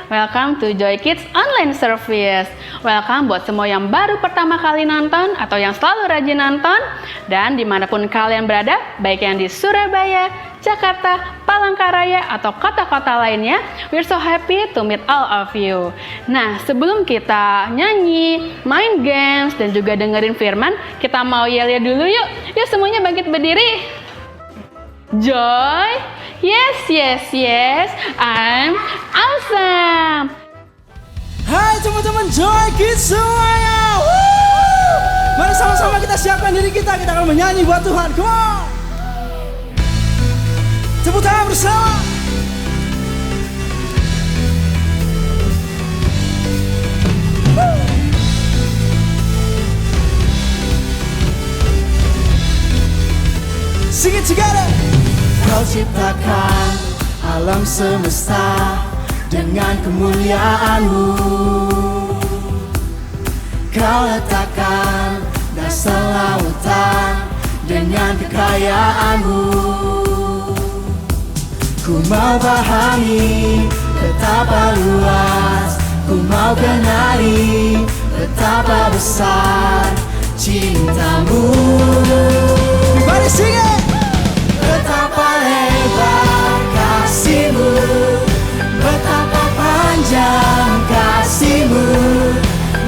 Welcome to Joy Kids Online Service. Welcome buat semua yang baru pertama kali nonton atau yang selalu rajin nonton. Dan dimanapun kalian berada, baik yang di Surabaya, Jakarta, Palangkaraya, atau kota-kota lainnya, we're so happy to meet all of you. Nah, sebelum kita nyanyi, main games, dan juga dengerin firman, kita mau yel-yel dulu yuk. Yuk semuanya bangkit berdiri. Joy, yes, yes, yes, I'm awesome. Hai teman-teman Joy Kids semuanya. Mari sama-sama kita siapkan diri kita akan menyanyi buat Tuhan. Come on. Tepuk tangan bersama. Sing it together. Kau ciptakan alam semesta dengan kemuliaan-Mu. Kau letakkan dasar lautan dengan kekayaan-Mu. Ku mau pahami betapa luas, ku mau kenali betapa besar cinta-Mu. Everybody sing it! Betapa lebar kasih-Mu, betapa panjang kasih-Mu.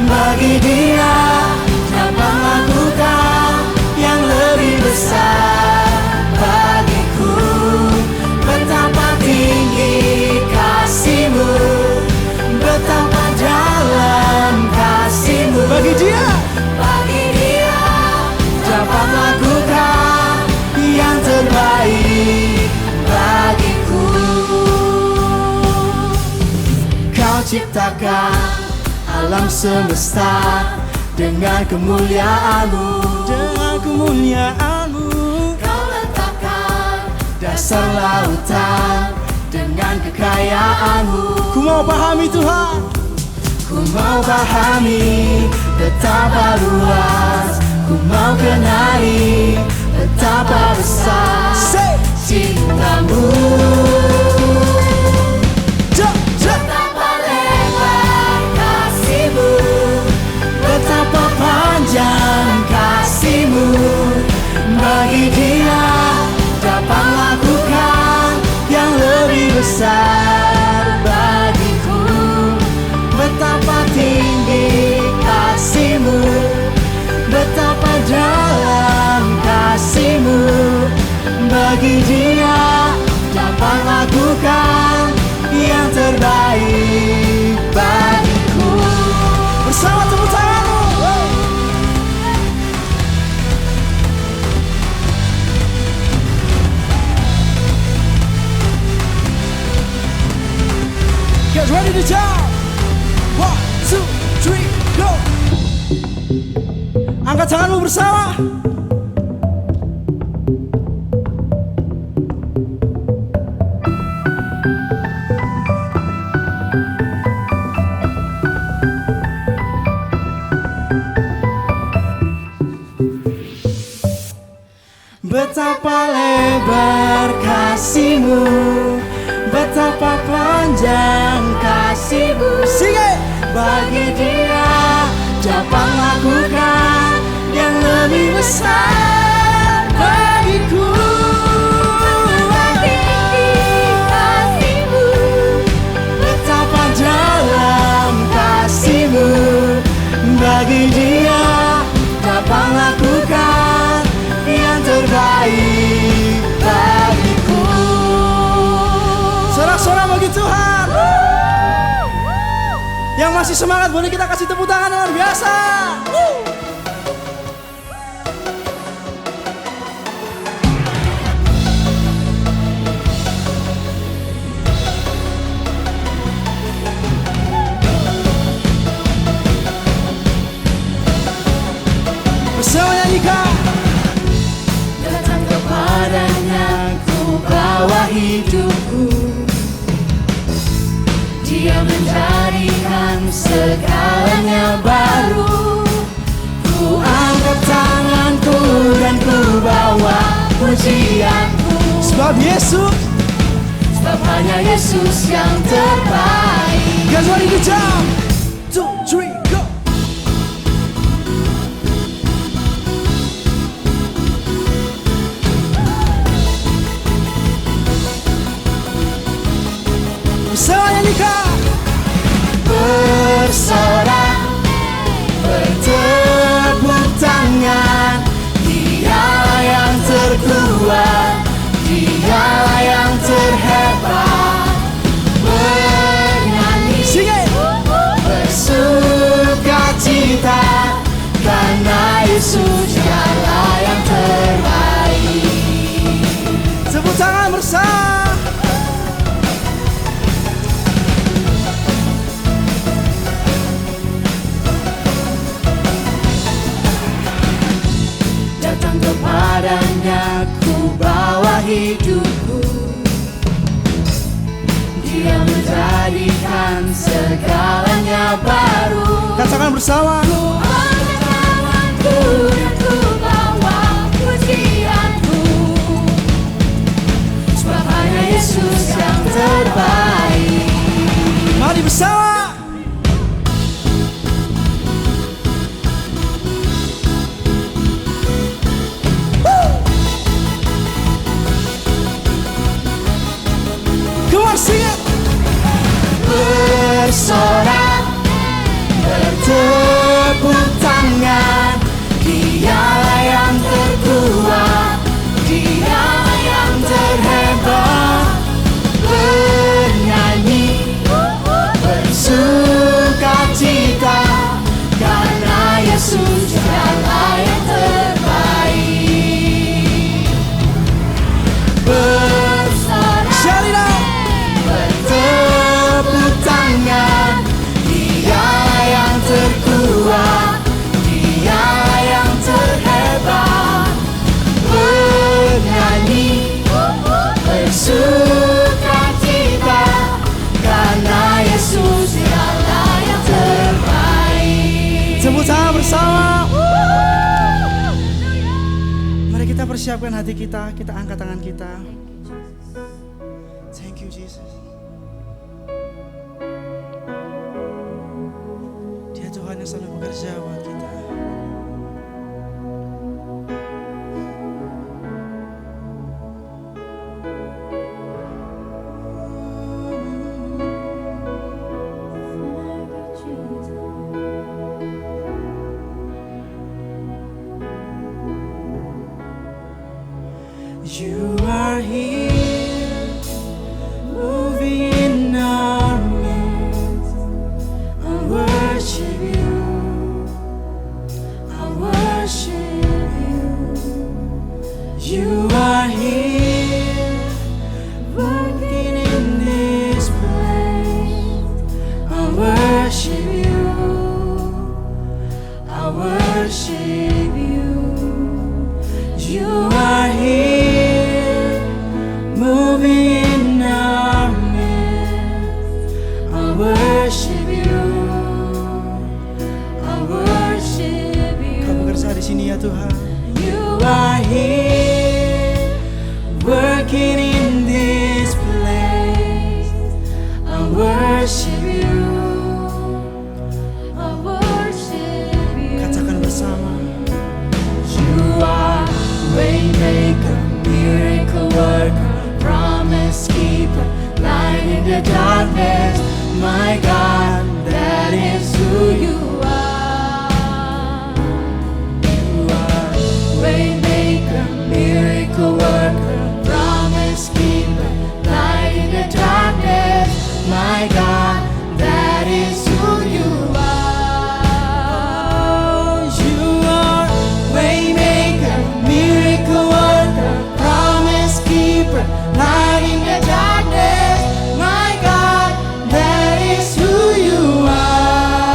Bagi Dia dapat lakukan yang lebih besar bagiku. Betapa tinggi kasih-Mu, betapa dalam kasih-Mu. Bagi Dia dapat lakukan yang terbaik bagiku. Kau ciptakan alam semesta dengan kemuliaan-Mu. Dengan kemuliaan-Mu. Kau letakkan dasar lautan dengan kekayaan-Mu. Ku mau pahami Tuhan, ku mau pahami betapa luas, ku mau kenali betapa besar cinta-Mu. Betapa lebar kasih-Mu, betapa panjang kasih-Mu. Bagi Dia dapat lakukan yang lebih besar bagiku. Betapa tinggi kasih-Mu, betapa dalam kasih-Mu. Bagi Dia dapat lakukan yang terbaik bagiku. Bersama tepuk tanganmu. Get ready to jump. 1, 2, 3, go. Angkat tanganmu bersama. Betapa lebar kasih-Mu, betapa panjang kasih-Mu. Sing it! Bagi Dia dapat lakukan yang lebih besar bagiku. Betapa tinggi kasih-Mu, betapa dalam kasih-Mu. Bagi Dia dapat lakukan yang terbaik bagiku. Sorak-sorak bagi Tuhan. Yang masih semangat boleh kita kasih tepuk tangan luar biasa. Bersama nyanyikan. Datang kepadanya ku bawa hidupku, Dia menjadikan segalanya baru. Ku angkat tanganku dan ku bawa pujianku. Sebab Yesus, sebab hanya Yesus yang terbaik. Mari kita 2, 3, go. Bersama nyanyikan. Bersorak, bertepuk tangan. Dialah yang terkuat, dialah yang terhebat. Bernyanyi, bersukacita, karena Yesus dialah yang terbaik. Tepuk tangan bersama. Datang kepadanya ku bawa hidupku, Dia menjadikan segalanya baru. Katakan bersama. Ku angkat tanganku dan ku bawa pujianku, sebab hanya Yesus yang terbaik. Mari bersama. Bersorak, bertepuk tangan. Dialah yang terkuat, dialah yang terhebat. Bernyanyi, bersukacita, karena Yesus dialah yang terbaik. Bersorak, bertepuk tangan. Dialah yang terkuat, dialah yang terhebat. Bernyanyi, bersukacita, karena Yesus dialah yang terbaik. Tepuk tangan bersama. Mari kita persiapkan hati kita, kita angkat tangan kita. Thank you Jesus. Dia Tuhan yang selalu bekerja buat kita. You are here, moving in our midst. I worship you, I worship you. You are here, working in this place. I worship you, I worship you. You are here, moving in our midst. I worship you, I worship you. Kau bekerja di sini ya Tuhan. You are here, working in this place. I worship you, I worship you. Katakan bersama. You are waymaker, miracle worker, promise keeper, light in the darkness. My God, that is who you are. You are waymaker, miracle worker, promise keeper, light in the darkness. My God, that is who you are. You are waymaker, miracle worker, promise keeper, light in the darkness. My God, that is who you are.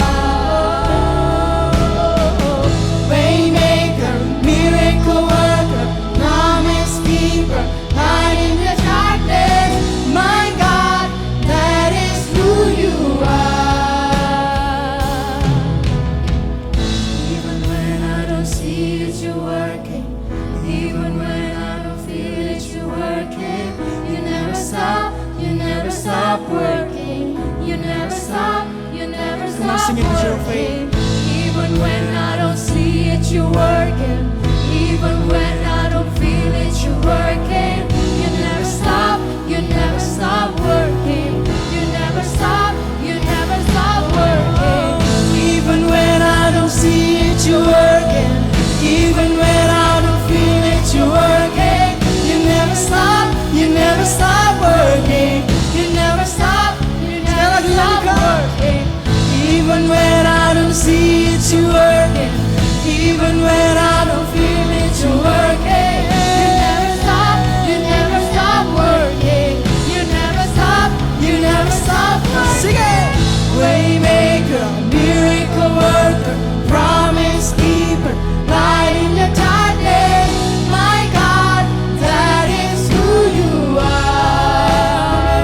Waymaker, miracle worker, promise keeper, light in the darkness. My God, that is who you are. Even when I don't see that you're working, even when I don't feel that you're working, you never stop working, you never stop Come on, sing it with your faith. Even when I don't see it, you're working. Even when I don't feel it, you're working. You never stop working. You never stop working. Even when I don't see it, you're working. Even when I don't feel it, you're working. You never stop working. You never stop working. Even when I don't see it, you're working. Even when I don't feel it, you're working. You never stop working. You never stop working. Sing it! Waymaker, miracle worker, promise keeper, light in the darkness. My God, that is who you are.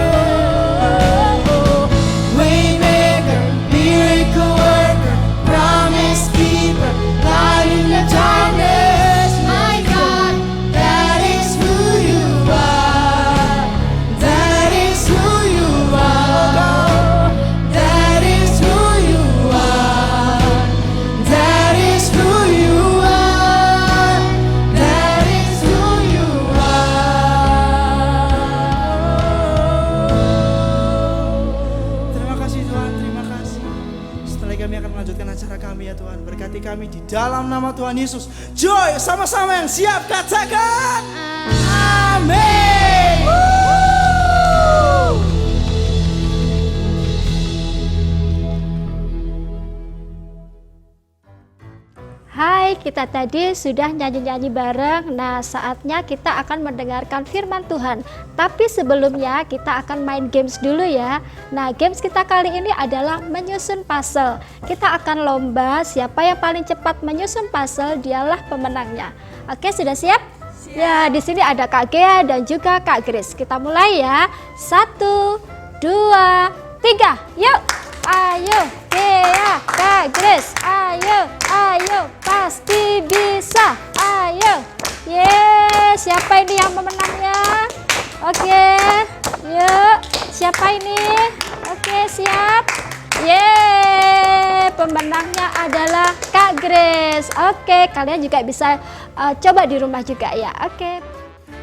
Waymaker, miracle worker, promise keeper, light in the darkness. My God, that is who you are. That is who you are. That is who you are. That is who you are. That is who you are. Terima kasih Tuhan, terima kasih. Setelah kami akan melanjutkan acara kami ya Tuhan. Berkati kami di dalam nama Tuhan Yesus. Joy, sama-sama yang siap katakan amin. Woo! Hai, kita tadi sudah nyanyi-nyanyi bareng. Nah, saatnya kita akan mendengarkan firman Tuhan. Tapi sebelumnya kita akan main games dulu ya. Nah, games kita kali ini adalah menyusun puzzle. Kita akan lomba siapa yang paling cepat menyusun puzzle, dialah pemenangnya. Oke, sudah siap? Ya, di sini ada Kak Gea dan juga Kak Grace. Kita mulai ya. 1, 2, 3. Yuk. Ayo, Gea, Kak Grace. Ayo, pasti bisa. Ayo. Yes, siapa ini yang pemenangnya? Oke. Yuk, siapa ini? Oke, siap. Yeay, pemenangnya adalah Kak Grace. Oke, kalian juga bisa coba di rumah juga ya. Oke.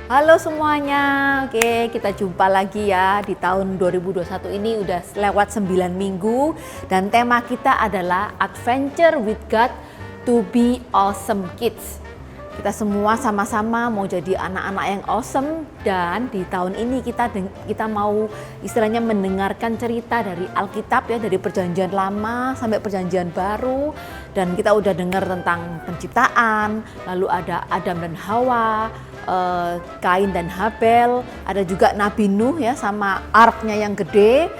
Halo semuanya, oke kita jumpa lagi ya di tahun 2021 ini udah lewat 9 minggu dan tema kita adalah Adventure with God to be Awesome Kids. Kita semua sama-sama mau jadi anak-anak yang awesome dan di tahun ini kita mau istilahnya mendengarkan cerita dari Alkitab ya, dari Perjanjian Lama sampai Perjanjian Baru, dan kita udah dengar tentang penciptaan, lalu ada Adam dan Hawa, Kain dan Habel, ada juga Nabi Nuh ya sama arknya yang gede.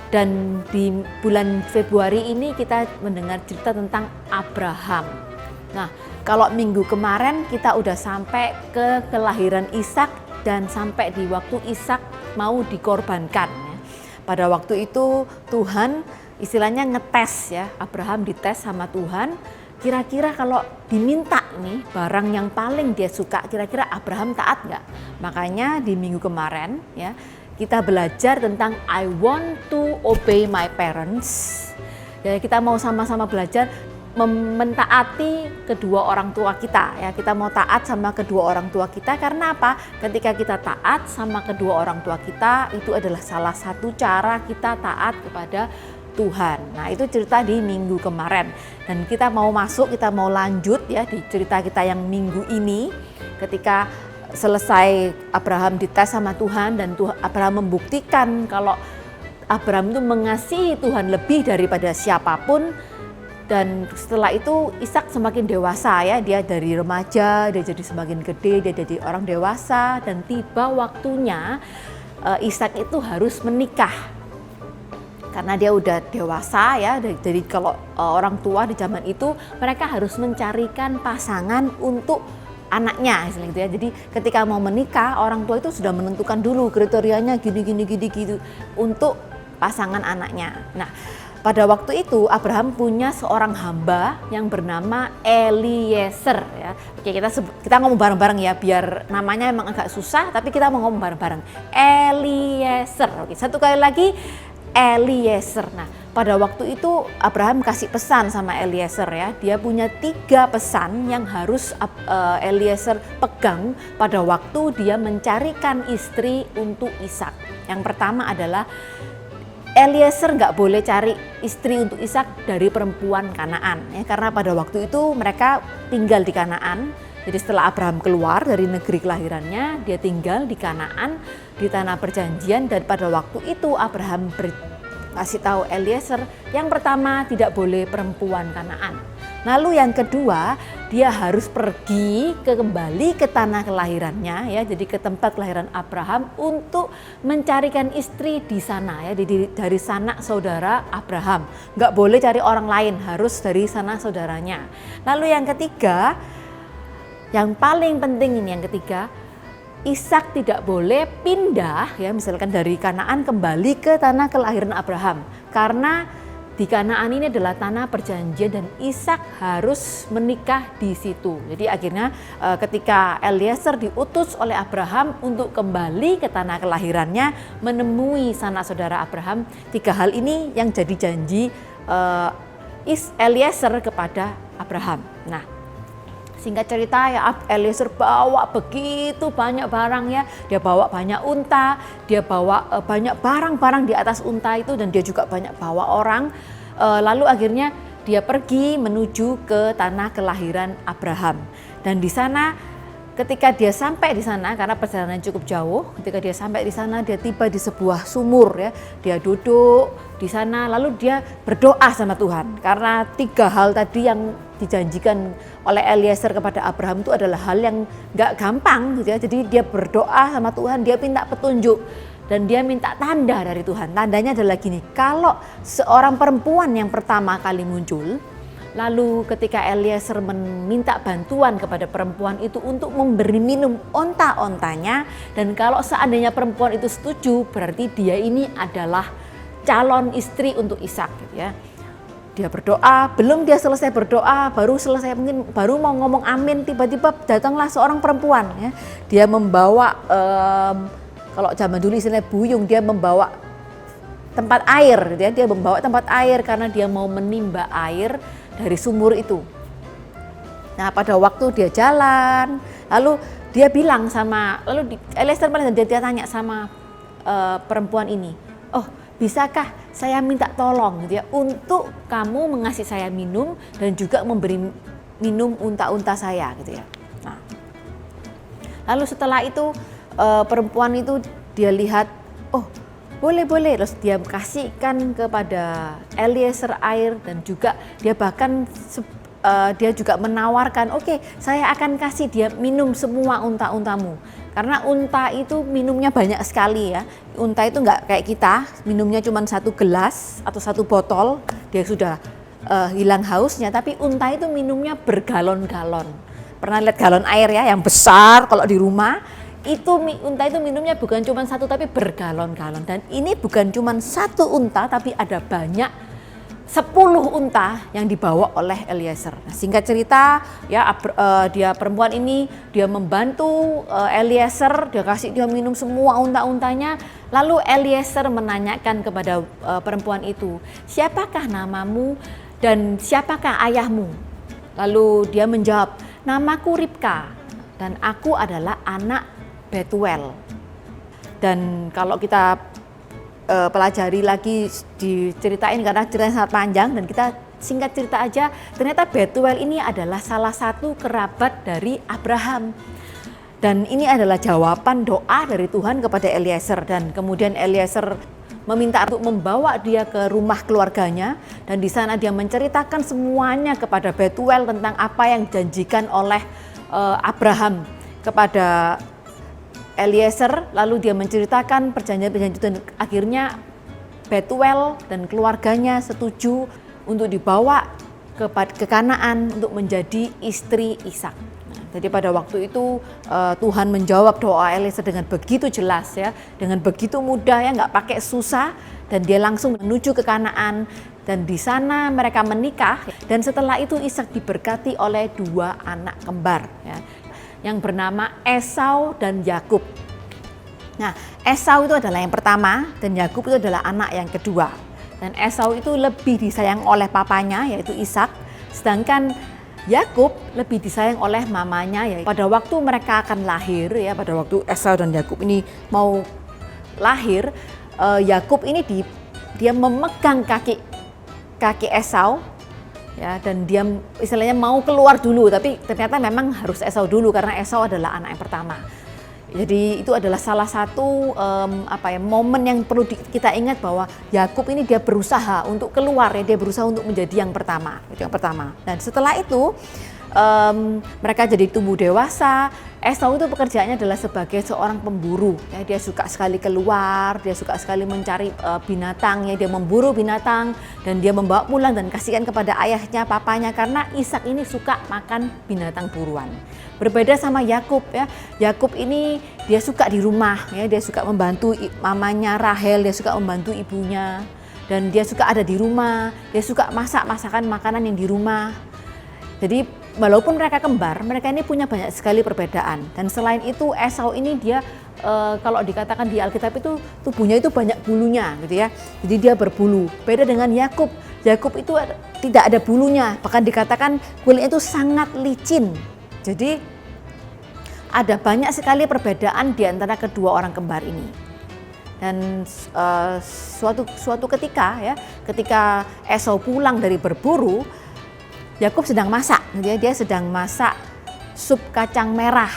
Dan di bulan Februari ini kita mendengar cerita tentang Abraham. Nah, kalau minggu kemarin kita udah sampai ke kelahiran Ishak dan sampai di waktu Ishak mau dikorbankan. Pada waktu itu Tuhan istilahnya ngetes ya, Abraham dites sama Tuhan. Kira-kira kalau diminta nih barang yang paling dia suka, kira-kira Abraham taat nggak? Makanya di minggu kemarin ya kita belajar tentang I want to obey my parents. Ya, kita mau sama-sama belajar mentaati kedua orang tua kita ya. Kita mau taat sama kedua orang tua kita karena apa? Ketika kita taat sama kedua orang tua kita, itu adalah salah satu cara kita taat kepada Tuhan. Nah, itu cerita di minggu kemarin dan kita mau lanjut ya di cerita kita yang minggu ini ketika selesai Abraham dites sama Tuhan dan Abraham membuktikan kalau Abraham itu mengasihi Tuhan lebih daripada siapapun. Dan setelah itu Ishak semakin dewasa ya, dia dari remaja, dia jadi semakin gede, dia jadi orang dewasa dan tiba waktunya Ishak itu harus menikah. Karena dia udah dewasa ya, jadi kalau orang tua di zaman itu mereka harus mencarikan pasangan untuk anaknya gitu ya. Jadi ketika mau menikah orang tua itu sudah menentukan dulu kriterianya gini untuk pasangan anaknya. Nah, pada waktu itu Abraham punya seorang hamba yang bernama Eliezer ya. Oke, kita ngomong bareng-bareng ya, biar namanya emang agak susah tapi kita mau ngomong bareng-bareng. Eliezer. Oke, satu kali lagi Eliezer. Nah, pada waktu itu Abraham kasih pesan sama Eliezer ya. Dia punya 3 pesan yang harus Eliezer pegang pada waktu dia mencarikan istri untuk Ishak. Yang pertama adalah Eliezer nggak boleh cari istri untuk Ishak dari perempuan Kanaan ya, karena pada waktu itu mereka tinggal di Kanaan. Jadi setelah Abraham keluar dari negeri kelahirannya, dia tinggal di Kanaan, di tanah perjanjian, dan pada waktu itu Abraham kasih tahu Eliezer, yang pertama tidak boleh perempuan Kanaan. Lalu yang kedua, dia harus pergi kembali ke tanah kelahirannya ya, jadi ke tempat kelahiran Abraham untuk mencarikan istri di sana ya, dari sanak saudara Abraham. Nggak boleh cari orang lain, harus dari sanak saudaranya. Lalu yang ketiga, yang paling penting ini yang ketiga, Ishak tidak boleh pindah ya, misalkan dari Kanaan kembali ke tanah kelahiran Abraham, karena di Kanaan ini adalah tanah perjanjian dan Ishak harus menikah di situ. Jadi akhirnya ketika Eliezer diutus oleh Abraham untuk kembali ke tanah kelahirannya, menemui sanak saudara Abraham, 3 hal ini yang jadi janji Eliezer kepada Abraham. Nah, singkat cerita ya, Eliezer bawa begitu banyak barang ya. Dia bawa banyak unta, dia bawa banyak barang-barang di atas unta itu, dan dia juga banyak bawa orang. Lalu akhirnya dia pergi menuju ke tanah kelahiran Abraham. Dan di sana ketika dia sampai di sana, karena perjalanan cukup jauh, ketika dia sampai di sana dia tiba di sebuah sumur ya. Dia duduk di sana lalu dia berdoa sama Tuhan, karena 3 hal tadi yang dijanjikan oleh Eliezer kepada Abraham itu adalah hal yang gak gampang gitu ya. Jadi dia berdoa sama Tuhan, dia minta petunjuk dan dia minta tanda dari Tuhan. Tandanya adalah gini, kalau seorang perempuan yang pertama kali muncul, lalu ketika Eliezer meminta bantuan kepada perempuan itu untuk memberi minum onta-ontanya, dan kalau seandainya perempuan itu setuju, berarti dia ini adalah calon istri untuk Ishak gitu ya. Dia berdoa, belum dia selesai berdoa, baru mau ngomong amin, tiba-tiba datanglah seorang perempuan ya. Dia membawa kalau zaman dulu istilahnya buyung, dia membawa tempat air gitu ya. Dia membawa tempat air karena dia mau menimba air dari sumur itu. Nah, pada waktu dia jalan, lalu dia bilang Eliezer dia tanya sama perempuan ini, "Oh, bisakah saya minta tolong gitu ya, untuk kamu mengasih saya minum dan juga memberi minum unta-unta saya," gitu ya. Nah, lalu setelah itu perempuan itu dia lihat, oh boleh, terus dia kasihkan kepada Eliezer air, dan juga dia bahkan dia juga menawarkan, oke, saya akan kasih dia minum semua unta-untamu. Karena unta itu minumnya banyak sekali ya. Unta itu nggak kayak kita, minumnya cuma 1 gelas atau 1 botol, dia sudah hilang hausnya. Tapi unta itu minumnya bergalon-galon. Pernah lihat galon air ya, yang besar kalau di rumah? Unta itu minumnya bukan cuma 1 tapi bergalon-galon. Dan ini bukan cuma 1 unta, tapi ada banyak 10 unta yang dibawa oleh Eliezer. Nah, singkat cerita ya, dia perempuan ini dia membantu Eliezer, dia kasih dia minum semua unta-untanya. Lalu Eliezer menanyakan kepada perempuan itu, "Siapakah namamu dan siapakah ayahmu?" Lalu dia menjawab, "Namaku Ribka dan aku adalah anak Betuel." Dan kalau kita pelajari lagi, diceritain karena ceritanya sangat panjang, dan kita singkat cerita aja, ternyata Betuel ini adalah salah satu kerabat dari Abraham. Dan ini adalah jawaban doa dari Tuhan kepada Eliezer, dan kemudian Eliezer meminta untuk membawa dia ke rumah keluarganya, dan di sana dia menceritakan semuanya kepada Betuel tentang apa yang dijanjikan oleh Abraham kepada Eliezer. Lalu dia menceritakan perjanjian-perjanjian, dan akhirnya Betuel dan keluarganya setuju untuk dibawa ke Kanaan untuk menjadi istri Ishak. Nah, jadi pada waktu itu Tuhan menjawab doa Eliezer dengan begitu jelas ya, dengan begitu mudah ya, nggak pakai susah, dan dia langsung menuju ke Kanaan, dan di sana mereka menikah. Dan setelah itu Ishak diberkati oleh 2 anak kembar ya, yang bernama Esau dan Yakub. Nah, Esau itu adalah yang pertama dan Yakub itu adalah anak yang kedua. Dan Esau itu lebih disayang oleh papanya yaitu Ishak, sedangkan Yakub lebih disayang oleh mamanya ya. Pada waktu mereka akan lahir ya, pada waktu Esau dan Yakub ini mau lahir, Yakub ini dia memegang kaki Esau ya, dan dia istilahnya mau keluar dulu, tapi ternyata memang harus Esau dulu karena Esau adalah anak yang pertama. Jadi itu adalah salah satu momen yang perlu kita ingat bahwa Yakub ini dia berusaha untuk keluar ya, dia berusaha untuk menjadi yang pertama, itu yang pertama. Dan setelah itu mereka jadi tumbuh dewasa. Esau itu pekerjaannya adalah sebagai seorang pemburu ya, dia suka sekali keluar, dia suka sekali mencari binatang ya, dia memburu binatang dan dia membawa pulang dan kasihkan kepada ayahnya, papanya, karena Ishak ini suka makan binatang buruan. Berbeda sama Yakub ya, Yakub ini dia suka di rumah ya, dia suka membantu mamanya Rahel, dia suka membantu ibunya, dan dia suka ada di rumah, dia suka masak masakan makanan yang di rumah. Jadi walaupun mereka kembar, mereka ini punya banyak sekali perbedaan. Dan selain itu Esau ini dia kalau dikatakan di Alkitab itu tubuhnya itu banyak bulunya gitu ya. Jadi dia berbulu. Beda dengan Yakub. Yakub itu tidak ada bulunya, bahkan dikatakan kulitnya itu sangat licin. Jadi ada banyak sekali perbedaan di antara kedua orang kembar ini. Dan suatu ketika ya, ketika Esau pulang dari berburu, Yakub sedang masak, dia sedang masak sup kacang merah.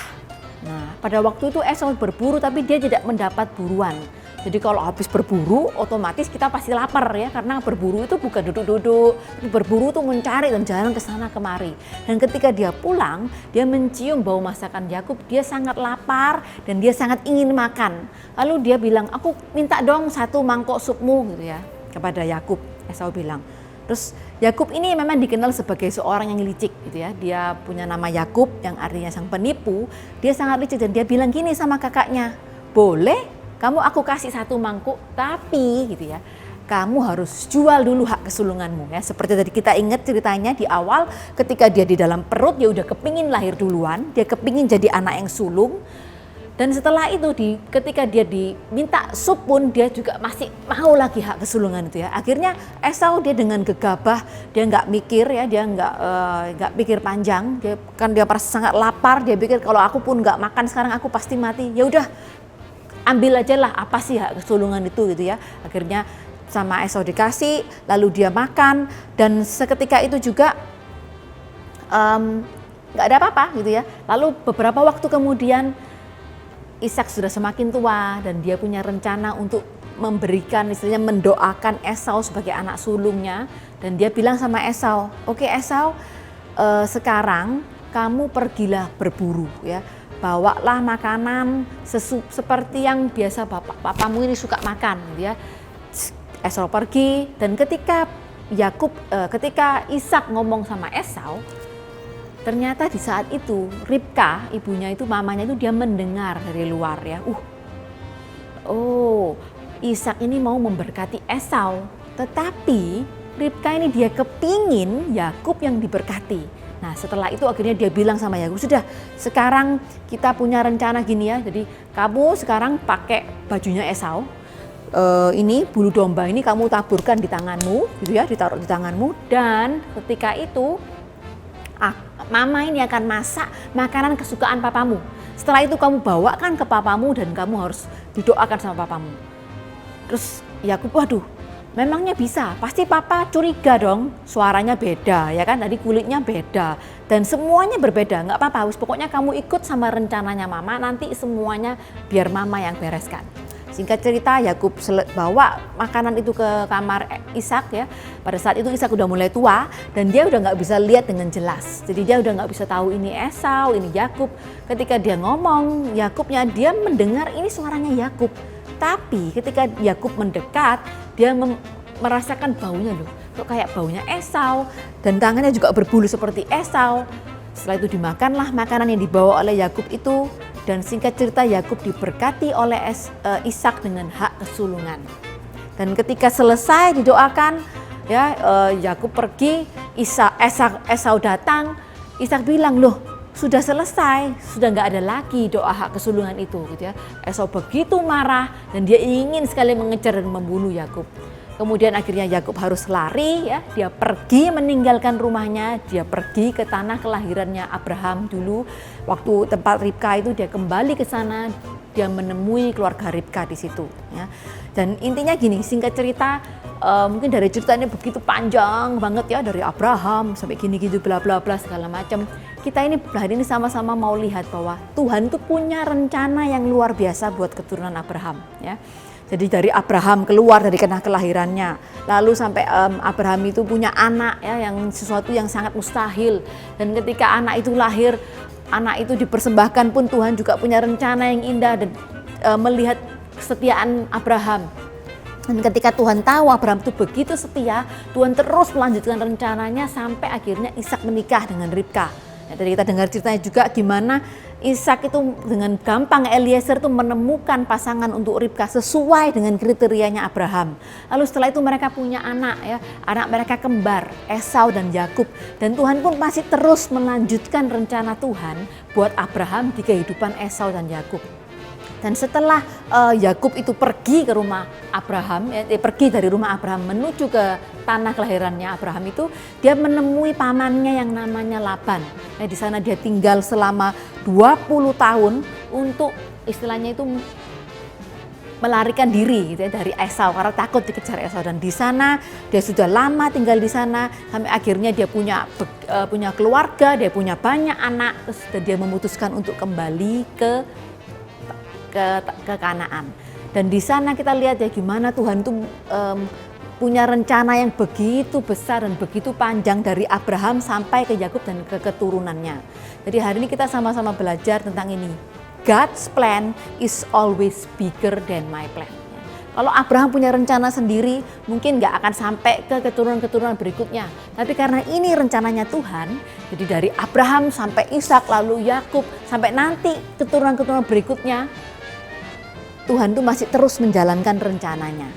Nah, pada waktu itu Esau berburu tapi dia tidak mendapat buruan. Jadi kalau habis berburu, otomatis kita pasti lapar ya, karena berburu itu bukan duduk-duduk, berburu itu mencari dan jalan ke sana kemari. Dan ketika dia pulang, dia mencium bau masakan Yakub, dia sangat lapar dan dia sangat ingin makan. Lalu dia bilang, aku minta dong 1 mangkok supmu gitu ya, kepada Yakub. Esau bilang. Terus Yakub ini memang dikenal sebagai seorang yang licik gitu ya. Dia punya nama Yakub yang artinya sang penipu. Dia sangat licik dan dia bilang gini sama kakaknya, boleh kamu aku kasih 1 mangkuk, tapi gitu ya, kamu harus jual dulu hak kesulunganmu ya. Seperti tadi kita ingat ceritanya di awal, ketika dia di dalam perut dia udah kepingin lahir duluan, dia kepingin jadi anak yang sulung. Dan setelah itu ketika dia diminta sup pun dia juga masih mau lagi hak kesulungan itu ya. Akhirnya Esau dia dengan gegabah, dia nggak mikir ya, dia nggak pikir panjang, dia merasa sangat lapar, dia pikir kalau aku pun nggak makan sekarang aku pasti mati. Ya udah, ambil aja lah apa sih hak kesulungan itu gitu ya. Akhirnya sama Esau dikasih, lalu dia makan, dan seketika itu juga nggak ada apa-apa gitu ya. Lalu beberapa waktu kemudian Ishak sudah semakin tua dan dia punya rencana untuk memberikan, istilahnya mendoakan Esau sebagai anak sulungnya. Dan dia bilang sama Esau, oke Esau, sekarang kamu pergilah berburu ya, bawalah makanan seperti yang biasa papamu ini suka makan gitu ya. Esau pergi, dan ketika Ishak ngomong sama Esau, ternyata di saat itu Ribka, ibunya itu, mamanya itu, dia mendengar dari luar ya. Ishak ini mau memberkati Esau, tetapi Ribka ini dia kepingin Yakub yang diberkati. Nah setelah itu akhirnya dia bilang sama Yakub, sudah sekarang kita punya rencana gini ya, jadi kamu sekarang pakai bajunya Esau, ini bulu domba ini kamu taburkan di tanganmu gitu ya, ditaruh di tanganmu, dan ketika itu mama ini akan masak makanan kesukaan papamu. Setelah itu kamu bawakan ke papamu dan kamu harus didoakan sama papamu. Terus Yakub, waduh, memangnya bisa? Pasti papa curiga dong, suaranya beda ya kan, tadi kulitnya beda dan semuanya berbeda. Nggak apa-apa, pokoknya kamu ikut sama rencananya mama, nanti semuanya biar mama yang bereskan. Singkat cerita, Yakub bawa makanan itu ke kamar Ishak ya. Pada saat itu Ishak udah mulai tua dan dia udah nggak bisa lihat dengan jelas. Jadi dia udah nggak bisa tahu ini Esau, ini Yakub. Ketika dia ngomong, Yakubnya dia mendengar ini suaranya Yakub. Tapi ketika Yakub mendekat, dia merasakan baunya loh. Kok kayak baunya Esau, dan tangannya juga berbulu seperti Esau. Setelah itu dimakanlah makanan yang dibawa oleh Yakub itu. Dan singkat cerita Yakub diberkati oleh Ishak dengan hak kesulungan. Dan ketika selesai didoakan, ya Yakub pergi, Esau datang, Ishak bilang, loh sudah selesai, sudah nggak ada lagi doa hak kesulungan itu gitu ya. Esau begitu marah dan dia ingin sekali mengejar dan membunuh Yakub. Kemudian akhirnya Yakub harus lari ya, dia pergi meninggalkan rumahnya, dia pergi ke tanah kelahirannya Abraham dulu. Waktu tempat Ribka itu dia kembali ke sana, dia menemui keluarga Ribka di situ ya. Dan intinya gini, singkat cerita, mungkin dari ceritanya begitu panjang banget ya, dari Abraham sampai gini gitu bla bla bla segala macam. Kita ini hari ini sama-sama mau lihat bahwa Tuhan itu punya rencana yang luar biasa buat keturunan Abraham ya. Jadi dari Abraham keluar dari tanah kelahirannya, lalu sampai Abraham itu punya anak ya, yang sesuatu yang sangat mustahil. Dan ketika anak itu lahir, anak itu dipersembahkan pun Tuhan juga punya rencana yang indah dan melihat kesetiaan Abraham. Dan ketika Tuhan tahu Abraham itu begitu setia, Tuhan terus melanjutkan rencananya sampai akhirnya Ishak menikah dengan Ribka. Ya, tadi kita dengar ceritanya juga gimana Ishak itu dengan gampang Eliezer itu menemukan pasangan untuk Ribka sesuai dengan kriterianya Abraham. Lalu setelah itu mereka punya anak ya, anak mereka kembar Esau dan Yakub. Dan Tuhan pun masih terus melanjutkan rencana Tuhan buat Abraham di kehidupan Esau dan Yakub. Dan setelah Yakub itu pergi ke rumah Abraham, pergi dari rumah Abraham menuju ke tanah kelahirannya Abraham itu, dia menemui pamannya yang namanya Laban. Di sana dia tinggal selama 20 tahun untuk istilahnya itu melarikan diri gitu ya, dari Esau karena takut dikejar Esau. Dan di sana dia sudah lama tinggal di sana sampai akhirnya dia punya keluarga, dia punya banyak anak, dan dia memutuskan untuk kembali ke Kanaan. Dan di sana kita lihat ya gimana Tuhan itu punya rencana yang begitu besar dan begitu panjang dari Abraham sampai ke Yakub dan ke keturunannya. Jadi hari ini kita sama-sama belajar tentang ini. God's plan is always bigger than my plan. Kalau Abraham punya rencana sendiri, mungkin nggak akan sampai ke keturunan-keturunan berikutnya. Tapi karena ini rencananya Tuhan, jadi dari Abraham sampai Ishak, lalu Yakub, sampai nanti keturunan-keturunan berikutnya, Tuhan itu masih terus menjalankan rencananya.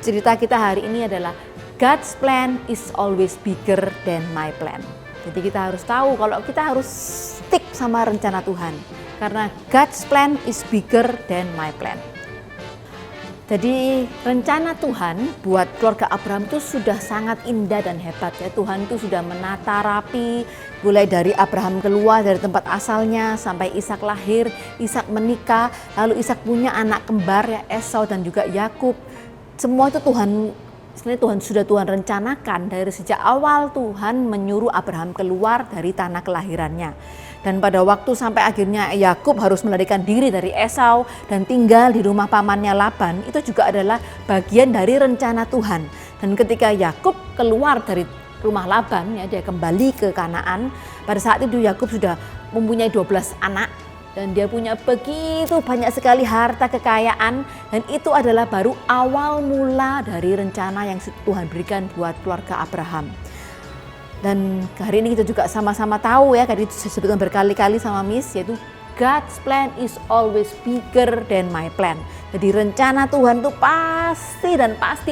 Cerita kita hari ini adalah God's plan is always bigger than my plan. Jadi kita harus tahu kalau kita harus stick sama rencana Tuhan. Karena God's plan is bigger than my plan. Jadi rencana Tuhan buat keluarga Abraham itu sudah sangat indah dan hebat ya. Tuhan itu sudah menata rapi, mulai dari Abraham keluar dari tempat asalnya sampai Ishak lahir, Ishak menikah, lalu Ishak punya anak kembar ya, Esau dan juga Yakub. Semua itu sudah Tuhan rencanakan dari sejak awal. Tuhan menyuruh Abraham keluar dari tanah kelahirannya. Dan pada waktu sampai akhirnya Yakub harus melarikan diri dari Esau dan tinggal di rumah pamannya Laban, itu juga adalah bagian dari rencana Tuhan. Dan ketika Yakub keluar dari rumah Laban, ya, dia kembali ke Kanaan. Pada saat itu Yakub sudah mempunyai 12 anak dan dia punya begitu banyak sekali harta kekayaan, dan itu adalah baru awal mula dari rencana yang Tuhan berikan buat keluarga Abraham. Dan hari ini kita juga sama-sama tahu ya, tadi disebutkan berkali-kali sama Miss, yaitu God's plan is always bigger than my plan. Jadi rencana Tuhan itu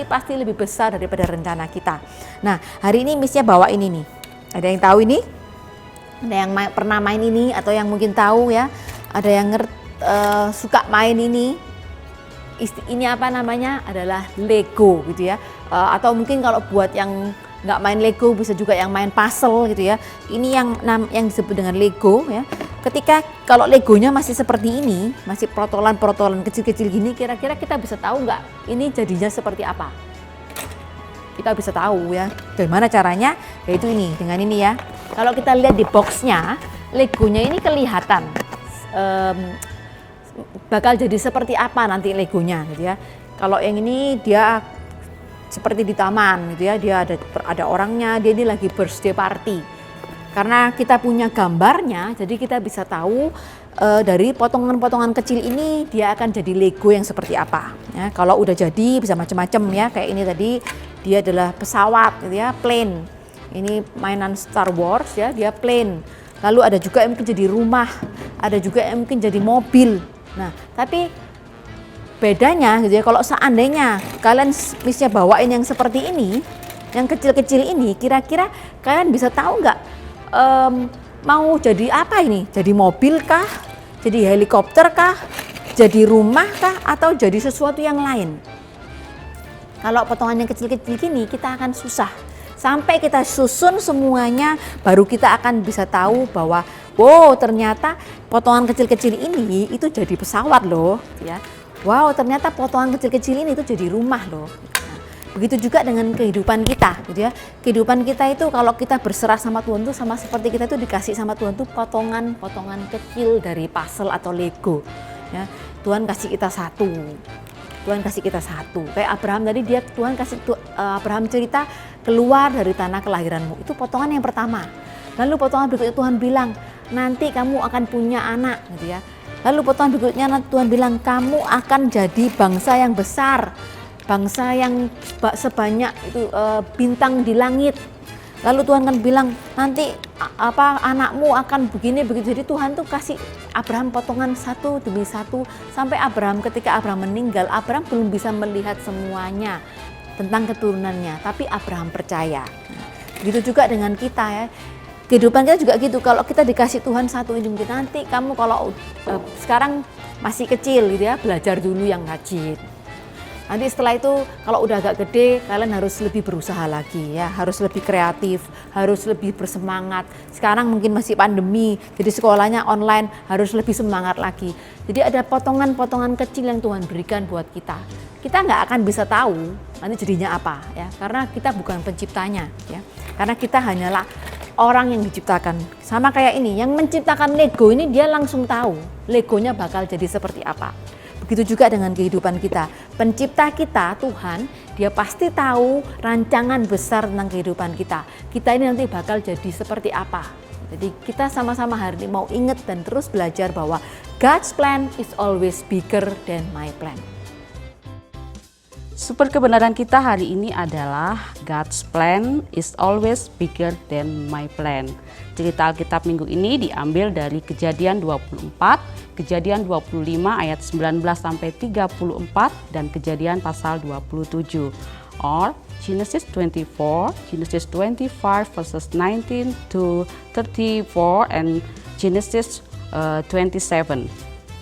pasti lebih besar daripada rencana kita. Nah, hari ini Missnya bawa ini nih. Ada yang tahu ini? Ada yang pernah main ini atau yang mungkin tahu ya? Ada yang suka main ini? Ini apa namanya? Adalah Lego gitu ya. Atau mungkin kalau buat yang nggak main Lego bisa juga yang main puzzle gitu ya. Ini yang disebut dengan Lego ya. Ketika kalau Legonya masih seperti ini, masih protolan-protolan kecil-kecil gini, kira-kira kita bisa tahu nggak ini jadinya seperti apa? Kita bisa tahu ya. Bagaimana caranya? Yaitu ini, dengan ini ya. Kalau kita lihat di boxnya, Legonya ini kelihatan bakal jadi seperti apa nanti Legonya gitu ya. Kalau yang ini dia seperti di taman gitu ya, dia ada orangnya, dia ini lagi birthday party. Karena kita punya gambarnya, jadi kita bisa tahu dari potongan-potongan kecil ini dia akan jadi Lego yang seperti apa. Ya, kalau udah jadi bisa macam-macam ya, kayak ini tadi dia adalah pesawat gitu ya, plane. Ini mainan Star Wars ya, dia plane. Lalu ada juga yang mungkin jadi rumah, ada juga yang mungkin jadi mobil. Nah, tapi bedanya gitu ya, kalau seandainya kalian Missnya bawain yang seperti ini, yang kecil-kecil ini, kira-kira kalian bisa tahu nggak mau jadi apa ini? Jadi mobil kah? Jadi helikopter kah? Jadi rumah kah? Atau jadi sesuatu yang lain? Kalau potongan yang kecil-kecil gini kita akan susah. Sampai kita susun semuanya baru kita akan bisa tahu bahwa wow, ternyata potongan kecil-kecil ini itu jadi pesawat loh, ya. Wow, ternyata potongan kecil-kecil ini itu jadi rumah loh. Nah, begitu juga dengan kehidupan kita, gitu ya. Kehidupan kita itu kalau kita berserah sama Tuhan tuh sama seperti kita itu dikasih sama Tuhan tuh potongan-potongan kecil dari puzzle atau Lego, ya. Tuhan kasih kita satu. Tuhan kasih kita satu. Kayak Abraham tadi Tuhan kasih Abraham cerita keluar dari tanah kelahiranmu. Itu potongan yang pertama. Lalu potongan berikutnya Tuhan bilang, nanti kamu akan punya anak, gitu ya. Lalu potongan berikutnya Tuhan bilang, kamu akan jadi bangsa yang besar, bangsa yang sebanyak itu bintang di langit. Lalu Tuhan kan bilang, nanti anakmu akan begini begitu. Jadi Tuhan tuh kasih Abraham potongan satu demi satu sampai ketika Abraham meninggal, Abraham belum bisa melihat semuanya tentang keturunannya, tapi Abraham percaya. Begitu juga dengan kita, ya. Kehidupan kita juga gitu. Kalau kita dikasih Tuhan satu ini, nanti kamu kalau sekarang masih kecil gitu ya, belajar dulu yang rajin. Nanti setelah itu kalau udah agak gede, kalian harus lebih berusaha lagi ya, harus lebih kreatif, harus lebih bersemangat. Sekarang mungkin masih pandemi, jadi sekolahnya online, harus lebih semangat lagi. Jadi ada potongan-potongan kecil yang Tuhan berikan buat kita. Kita nggak akan bisa tahu nanti jadinya apa ya, karena kita bukan penciptanya ya. Karena kita hanyalah orang yang diciptakan. Sama kayak ini, yang menciptakan Lego ini dia langsung tahu Legonya bakal jadi seperti apa. Begitu juga dengan kehidupan kita. Pencipta kita, Tuhan, dia pasti tahu rancangan besar tentang kehidupan kita. Kita ini nanti bakal jadi seperti apa. Jadi kita sama-sama hari ini mau ingat dan terus belajar bahwa God's plan is always bigger than my plan. Super kebenaran kita hari ini adalah God's plan is always bigger than my plan. Cerita Alkitab minggu ini diambil dari Kejadian 24, Kejadian 25 ayat 19 sampai 34 dan Kejadian pasal 27. Or Genesis 24, Genesis 25 verses 19 to 34 and Genesis 27.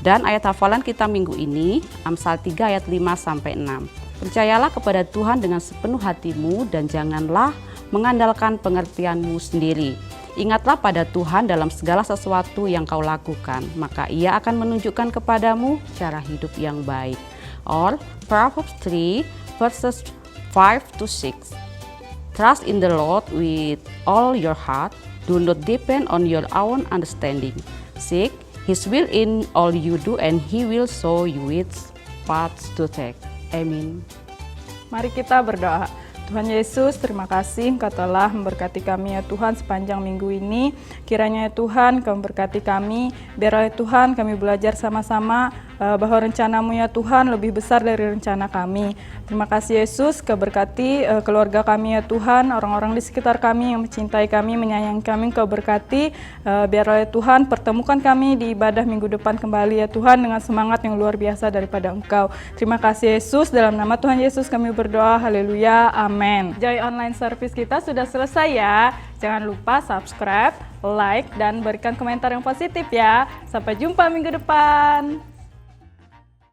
Dan ayat hafalan kita minggu ini Amsal 3 ayat 5 sampai 6. Percayalah kepada Tuhan dengan sepenuh hatimu dan janganlah mengandalkan pengertianmu sendiri. Ingatlah pada Tuhan dalam segala sesuatu yang kau lakukan, maka Ia akan menunjukkan kepadamu cara hidup yang baik. Or Proverbs 3 verses 5 to 6. Trust in the Lord with all your heart. Do not depend on your own understanding. Seek His will in all you do and He will show you which paths to take. Amin. Mari kita berdoa. Tuhan Yesus, terima kasih Engkau telah memberkati kami ya Tuhan sepanjang minggu ini. Kiranya ya Tuhan Kau memberkati kami, biarlah ya Tuhan kami belajar sama-sama bahwa rencana-Mu ya Tuhan lebih besar dari rencana kami. Terima kasih Yesus, Kau berkati keluarga kami ya Tuhan, orang-orang di sekitar kami yang mencintai kami, menyayangi kami, Kau berkati. Biarlah ya Tuhan pertemukan kami di ibadah minggu depan kembali ya Tuhan dengan semangat yang luar biasa daripada Engkau. Terima kasih Yesus, dalam nama Tuhan Yesus kami berdoa, haleluya, amin. Joy online service kita sudah selesai ya. Jangan lupa subscribe, like, dan berikan komentar yang positif ya. Sampai jumpa minggu depan.